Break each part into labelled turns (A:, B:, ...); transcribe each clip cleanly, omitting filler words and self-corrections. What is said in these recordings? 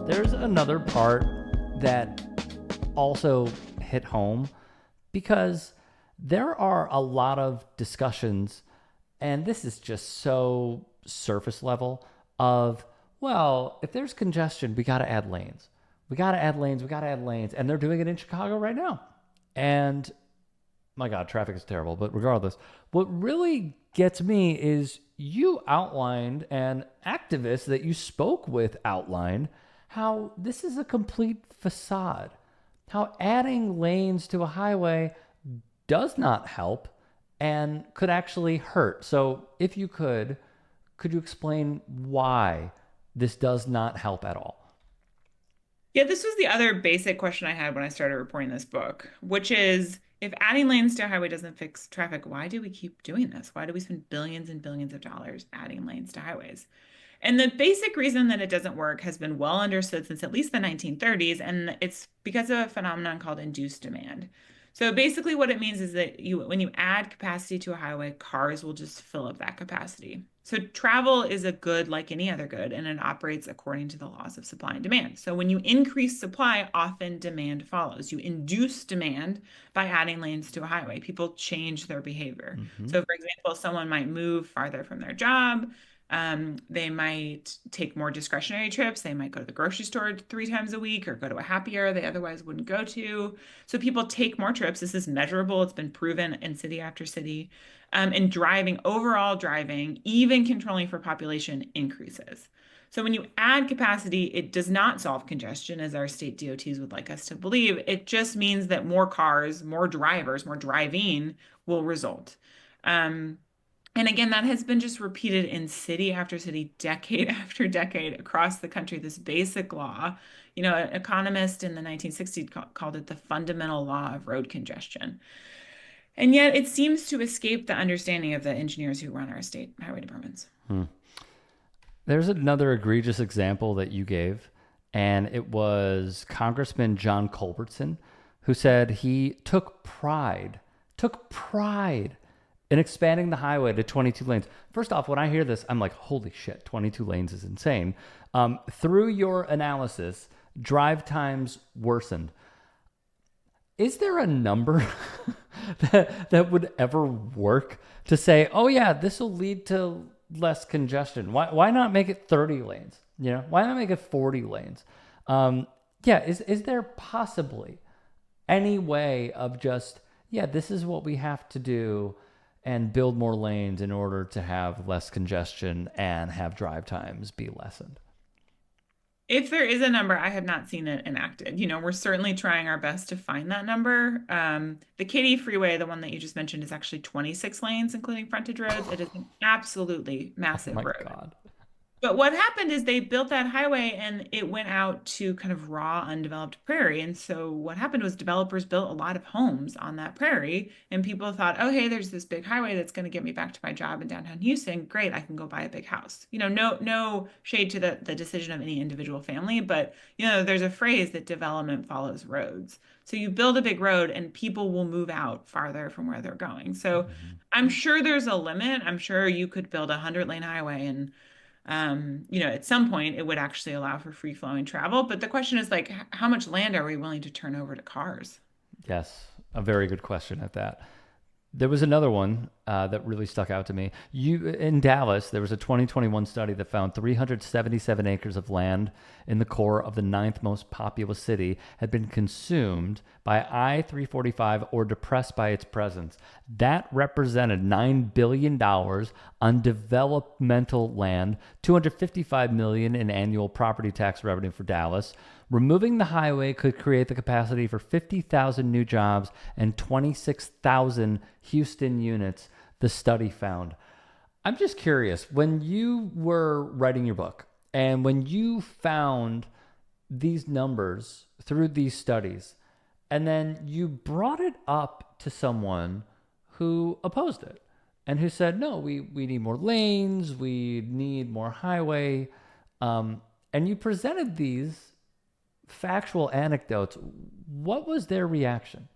A: there's another part that also hit home because there are a lot of discussions, and this is just so surface level of, well, if there's congestion, we got to add lanes. We got to add lanes. We got to add lanes. And they're doing it in Chicago right now. And my God, traffic is terrible. But regardless, what really gets me is you outlined, and activists that you spoke with outlined, how this is a complete facade. How adding lanes to a highway does not help and could actually hurt. So if you could you explain why this does not help at all?
B: Yeah, this was the other basic question I had when I started reporting this book, which is if adding lanes to a highway doesn't fix traffic, why do we keep doing this? Why do we spend billions and billions of dollars adding lanes to highways? And the basic reason that it doesn't work has been well understood since at least the 1930s, and it's because of a phenomenon called induced demand. So basically what it means is that when you add capacity to a highway, cars will just fill up that capacity. So travel is a good like any other good, and it operates according to the laws of supply and demand. So when you increase supply, often demand follows. You induce demand by adding lanes to a highway. People change their behavior.
A: Mm-hmm.
B: So for example, someone might move farther from their job. They might take more discretionary trips. They might go to the grocery store 3 times a week or go to a happy hour they otherwise wouldn't go to. So people take more trips. This is measurable. It's been proven in city after city. And overall driving, even controlling for population increases. So when you add capacity, it does not solve congestion, as our state DOTs would like us to believe. It just means that more cars, more drivers, more driving will result. Um, and again, that has been just repeated in city after city, decade after decade across the country, this basic law. An economist in the 1960s called it the fundamental law of road congestion. And yet it seems to escape the understanding of the engineers who run our state highway departments.
A: Hmm. There's another egregious example that you gave, and it was Congressman John Culbertson, who said he took pride in expanding the highway to 22 lanes. First off, when I hear this, I'm like, holy shit, 22 lanes is insane. Through your analysis, drive times worsened. Is there a number that would ever work to say, oh yeah, this will lead to less congestion? Why not make it 30 lanes? Why not make it 40 lanes? Yeah, is there possibly any way of just, yeah, this is what we have to do and build more lanes in order to have less congestion and have drive times be lessened?
B: If there is a number, I have not seen it enacted. We're certainly trying our best to find that number. The Katy Freeway, the one that you just mentioned, is actually 26 lanes, including frontage roads. It is an absolutely
A: Oh
B: massive
A: my
B: road.
A: God.
B: But what happened is they built that highway and it went out to kind of raw, undeveloped prairie. And so what happened was developers built a lot of homes on that prairie, and people thought, oh, hey, there's this big highway that's going to get me back to my job in downtown Houston. Great, I can go buy a big house. No shade to the decision of any individual family, but there's a phrase that development follows roads. So you build a big road and people will move out farther from where they're going. So
A: Mhm.
B: I'm sure there's a limit. I'm sure you could build a 100-lane highway and at some point it would actually allow for free flowing travel. But the question is like, how much land are we willing to turn over to cars?
A: Yes, a very good question at that. There was another one that really stuck out to me. In Dallas, there was a 2021 study that found 377 acres of land in the core of the ninth most populous city had been consumed by I-345 or depressed by its presence. That represented $9 billion on developmental land, $255 million in annual property tax revenue for Dallas. Removing the highway could create the capacity for 50,000 new jobs and 26,000 Houston units, the study found. I'm just curious, when you were writing your book and when you found these numbers through these studies, and then you brought it up to someone who opposed it and who said, no, we need more lanes, we need more highway, and you presented these factual anecdotes, what was their reaction?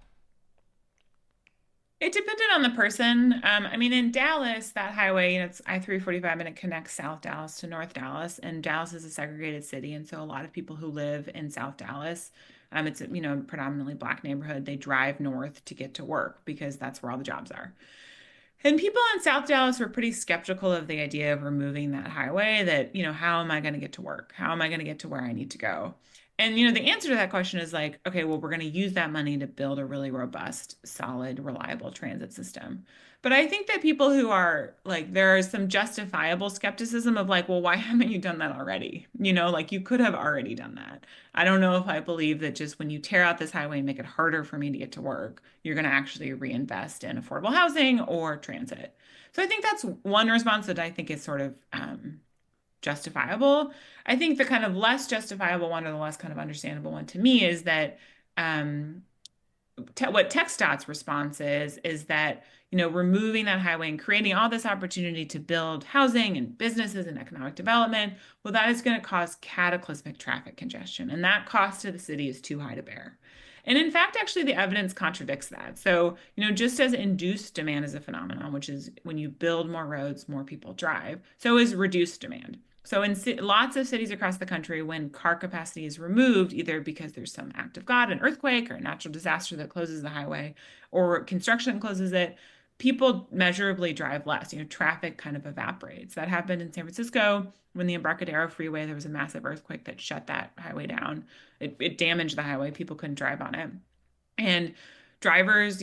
B: It depended on the person. I mean, in Dallas, that highway, it's I-345 and it connects South Dallas to North Dallas. And Dallas is a segregated city. And so a lot of people who live in South Dallas, it's a, predominantly Black neighborhood. They drive north to get to work because that's where all the jobs are. And people in South Dallas were pretty skeptical of the idea of removing that highway that, how am I going to get to work? How am I going to get to where I need to go? And, the answer to that question is like, okay, well, we're going to use that money to build a really robust, solid, reliable transit system. But I think that people who are like, there is some justifiable skepticism of like, well, why haven't you done that already? Like you could have already done that. I don't know if I believe that just when you tear out this highway and make it harder for me to get to work, you're going to actually reinvest in affordable housing or transit. So I think that's one response that I think is sort of justifiable. I think the kind of less justifiable one or the less kind of understandable one to me is that um, what TxDOT's response is that removing that highway and creating all this opportunity to build housing and businesses and economic development, well, that is going to cause cataclysmic traffic congestion, and that cost to the city is too high to bear. And in fact, actually, the evidence contradicts that. So, just as induced demand is a phenomenon, which is when you build more roads, more people drive, so is reduced demand. So in lots of cities across the country, when car capacity is removed, either because there's some act of God, an earthquake, or a natural disaster that closes the highway, or construction closes it, people measurably drive less. Traffic kind of evaporates. That happened in San Francisco when the Embarcadero Freeway, there was a massive earthquake that shut that highway down. It damaged the highway. People couldn't drive on it. And drivers,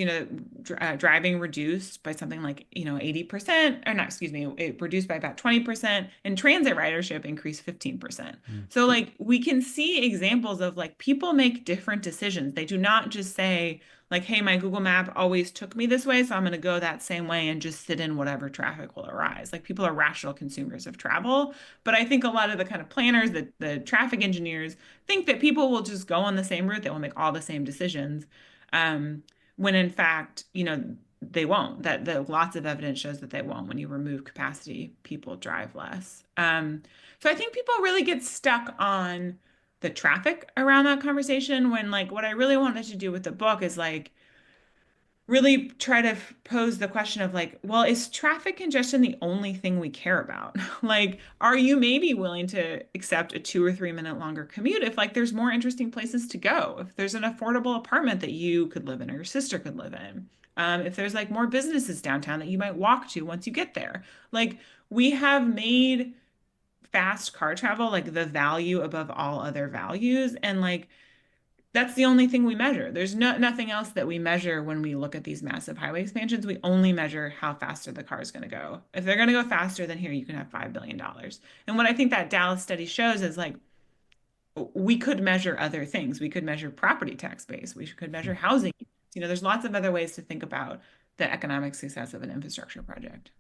B: driving reduced by something like, 80%, or not, excuse me, it reduced by about 20%, and transit ridership increased 15%.
A: Mm.
B: So like we can see examples of like people make different decisions. They do not just say like, hey, my Google map always took me this way, so I'm going to go that same way and just sit in whatever traffic will arise. Like people are rational consumers of travel, but I think a lot of the kind of planners, the traffic engineers think that people will just go on the same route. They will make all the same decisions um, when in fact, they won't. That the lots of evidence shows that they won't. When you remove capacity, people drive less. So I think people really get stuck on the traffic around that conversation when like what I really wanted to do with the book is like really try to pose the question of like, well, is traffic congestion the only thing we care about? Like, are you maybe willing to accept a 2 or 3 minute longer commute if like there's more interesting places to go? If there's an affordable apartment that you could live in or your sister could live in? If there's like more businesses downtown that you might walk to once you get there. Like, we have made fast car travel like the value above all other values. And like, that's the only thing we measure. There's nothing else that we measure when we look at these massive highway expansions. We only measure how fast are the cars going to go. If they're going to go faster, then here you can have $5 billion. And what I think that Dallas study shows is like we could measure other things. We could measure property tax base. We could measure housing. There's lots of other ways to think about the economic success of an infrastructure project.